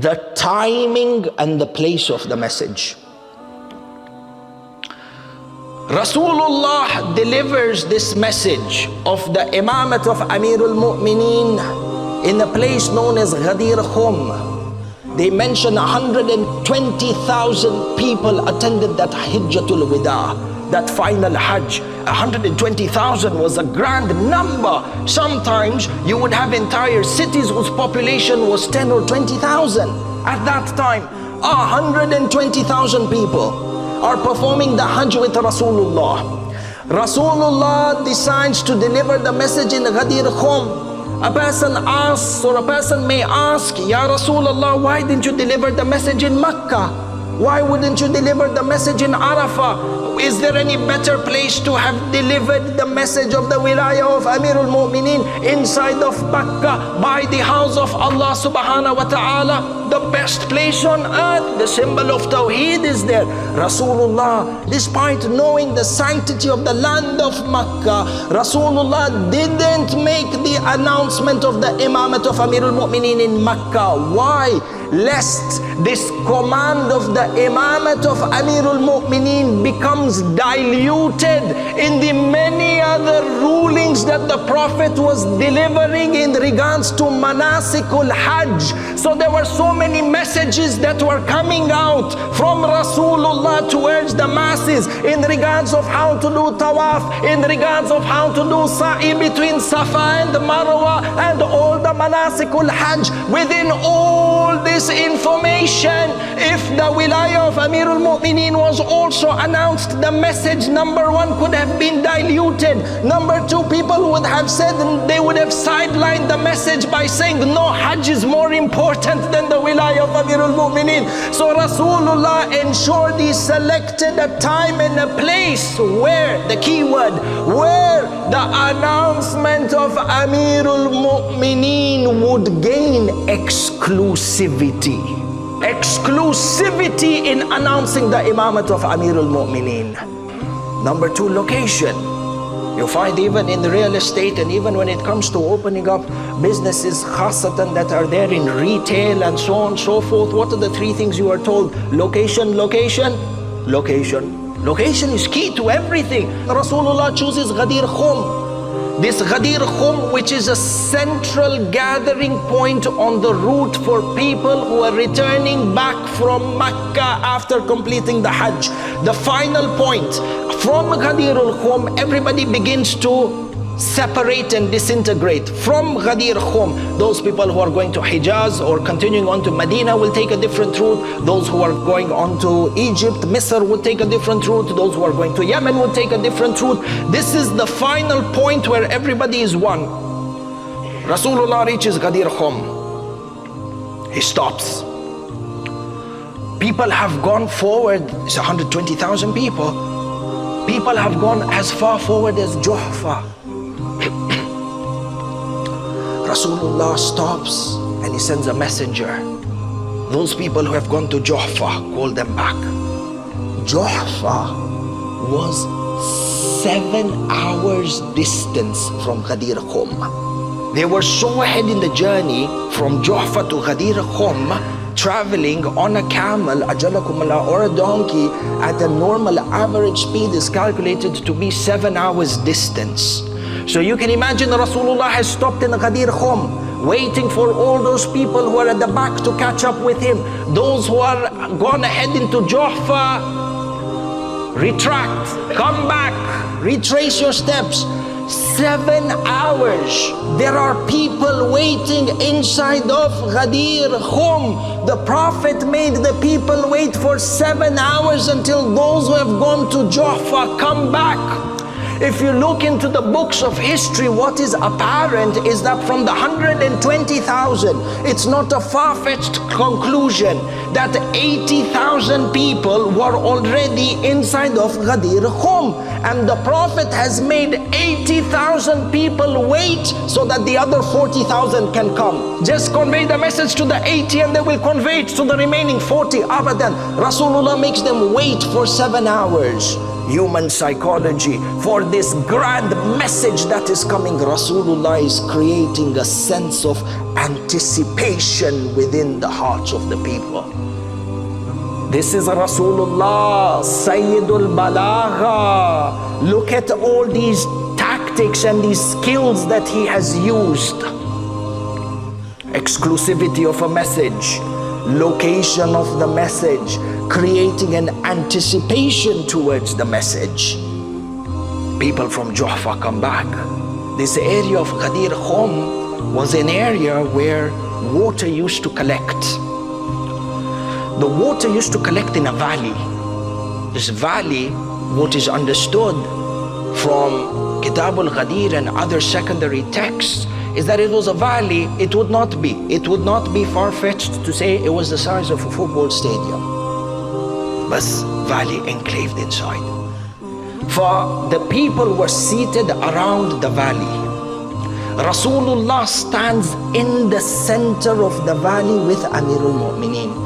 the timing and the place of the message. Rasulullah delivers this message of the Imamat of Amirul Mu'mineen in a place known as Ghadeer. They mention 120,000 people attended that Hijjatul Wida, that final Hajj. 120,000 was a grand number. Sometimes you would have entire cities whose population was 10 or 20,000 at that time. 120,000 people are performing the Hajj with Rasulullah. Rasulullah decides to deliver the message in Ghadeer. A person asks, or a person may ask, Ya Rasulullah, why didn't you deliver the message in Makkah? Why wouldn't you deliver the message in Arafah? Is there any better place to have delivered the message of the wilayah of Amirul Mu'mineen inside of Makkah, by the house of Allah subhanahu wa ta'ala? The best place on earth, the symbol of Tawheed is there. Rasulullah, despite knowing the sanctity of the land of Makkah, Rasulullah didn't make the announcement of the Imamat of Amirul Mu'mineen in Makkah. Why? Lest this command of the Imamat of Amirul Mu'mineen becomes diluted in the many other rulings that the Prophet was delivering in regards to Manasikul Hajj. So there were so many messages that were coming out from Rasulullah towards the masses in regards of how to do tawaf, in regards of how to do sa'i between Safa and Marwa, and all the Manasikul Hajj. Within all this information, if the wilayah of Amirul Mu'mineen was also announced, the message, number one, could have been diluted. Number two, people would have said, they would have sidelined the message by saying, no, Hajj is more important than the wilayah of Amirul Mu'mineen. So Rasulullah ensured he selected a time and a place where, the key word, where the announcement of Amirul Mu'mineen would gain exclusivity. Exclusivity in announcing the Imamat of Amirul Mu'mineen. Number two, location. You find even in the real estate, and even when it comes to opening up businesses, khasatan, that are there in retail and so on and so forth, what are the three things you are told? Location, location, location. Location is key to everything. Rasulullah chooses Ghadeer. This Ghadeer, which is a central gathering point on the route for people who are returning back from Makkah after completing the Hajj. The final point, from Ghadeer, everybody begins to separate and disintegrate. From Ghadeer, those people who are going to Hijaz or continuing on to Medina will take a different route. Those who are going on to Egypt, Misr would take a different route. Those who are going to Yemen would take a different route. This is the final point where everybody is one. Rasulullah reaches Ghadeer. He stops. People have gone forward. It's 120,000 people. People have gone as far forward as Juhfa. Rasulullah stops and he sends a messenger. Those people who have gone to Juhfa, call them back. Juhfa was 7 hours distance from Ghadeer. They were so ahead in the journey from Juhfa to Ghadeer, traveling on a camel, ajalakumullah, or a donkey at a normal average speed is calculated to be 7 hours distance. So you can imagine Rasulullah has stopped in Ghadeer, waiting for all those people who are at the back to catch up with him. Those who are gone ahead into Juhfa, retract, come back, retrace your steps. 7 hours. There are people waiting inside of Ghadeer. The Prophet made the people wait for 7 hours until those who have gone to Juhfa come back. If you look into the books of history, what is apparent is that from the 120,000, it's not a far-fetched conclusion that 80,000 people were already inside of Ghadeer. And the Prophet has made 80,000 people wait so that the other 40,000 can come. Just convey the message to the 80 and they will convey it to the remaining 40. Abadan. Rasulullah makes them wait for 7 hours. human psychology, for this grand message that is coming, Rasulullah is creating a sense of anticipation within the hearts of the people. This is Rasulullah, Sayyidul Balagha. Look at all these tactics and these skills that he has used. Exclusivity of a message, location of the message, creating an anticipation towards the message. People from Juhfa come back. This area of Ghadeer was an area where water used to collect. The water used to collect in a valley. This valley, what is understood from Kitab al-Ghadeer and other secondary texts, is that it was a valley. It would not be far-fetched to say it was the size of a football stadium. But valley enclaved inside. For the people were seated around the valley. Rasulullah stands in the center of the valley with Amirul Mu'mineen.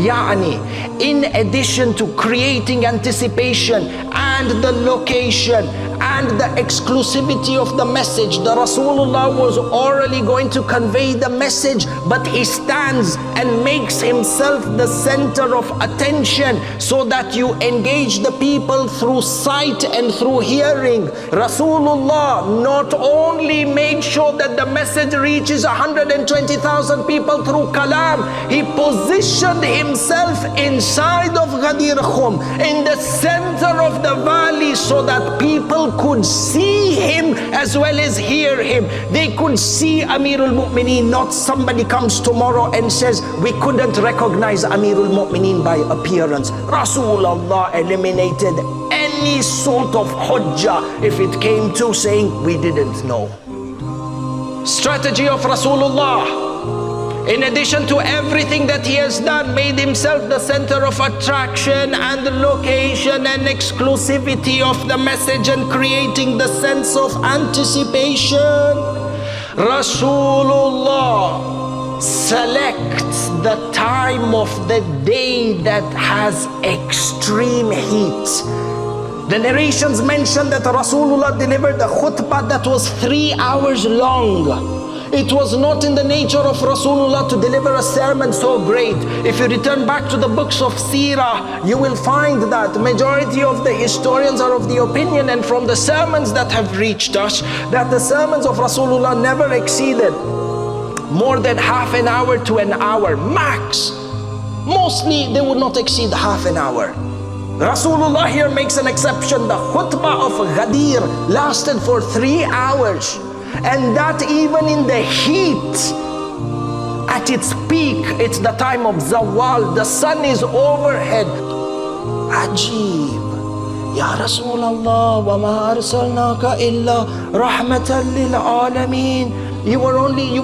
Yani, in addition to creating anticipation and the location and the exclusivity of the message, the Rasulullah was orally going to convey the message, but he stands and makes himself the center of attention so that you engage the people through sight and through hearing. Rasulullah not only made sure that the message reaches 120,000 people through kalam, he positioned himself inside of Ghadeer Khum, in the center of the valley, so that people could see him as well as hear him. They could see Amirul Mu'mineen. Not somebody comes tomorrow and says, we couldn't recognize Amirul Mu'mineen by appearance. Rasulullah eliminated any sort of hujjah if it came to saying we didn't know. Strategy of Rasulullah, in addition to everything that he has done, made himself the center of attraction and location and exclusivity of the message and creating the sense of anticipation. Rasulullah selects the time of the day that has extreme heat. The narrations mention that Rasulullah delivered a khutbah that was 3 hours long. It was not in the nature of Rasulullah to deliver a sermon so great. If you return back to the books of Seerah, you will find that majority of the historians are of the opinion, and from the sermons that have reached us, that the sermons of Rasulullah never exceeded more than half an hour to an hour max. Mostly they would not exceed half an hour. Rasulullah here makes an exception. The khutbah of Ghadeer lasted for 3 hours. And that even in the heat, at its peak, it's the time of Zawal, the sun is overhead. Ajib. Ya Rasulullah, wa ma arsalnaka illa rahmatan lil alameen.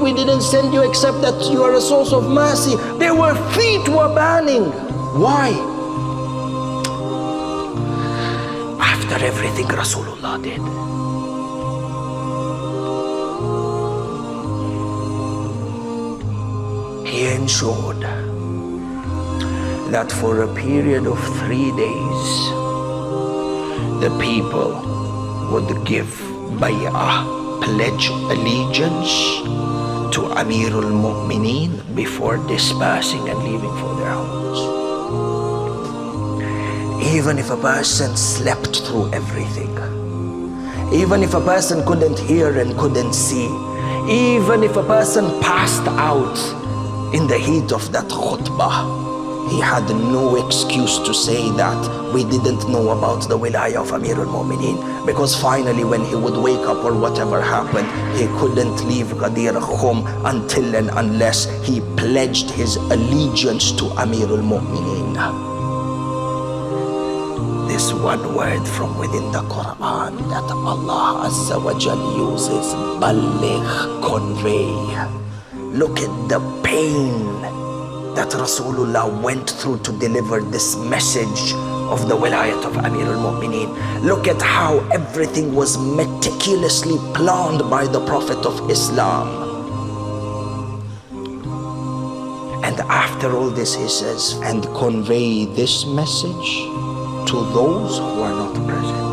We didn't send you except that you are a source of mercy. Their feet were burning. Why? After everything Rasulullah did, he ensured that for a period of 3 days, the people would give bay'ah, pledge allegiance to Amirul Mu'mineen before dispersing and leaving for their homes. Even if a person slept through everything, even if a person couldn't hear and couldn't see, even if a person passed out in the heat of that khutbah, he had no excuse to say that we didn't know about the wilayah of Amirul Mu'mineen, because finally when he would wake up or whatever happened, he couldn't leave Ghadeer Khum until and unless he pledged his allegiance to Amirul Mu'mineen. This one word from within the Quran that Allah Azza wa Jal uses, balligh, convey. Look at the pain that Rasulullah went through to deliver this message of the wilayat of Amirul Mu'mineen. Look at how everything was meticulously planned by the Prophet of Islam. And after all this he says, and convey this message to those who are not present.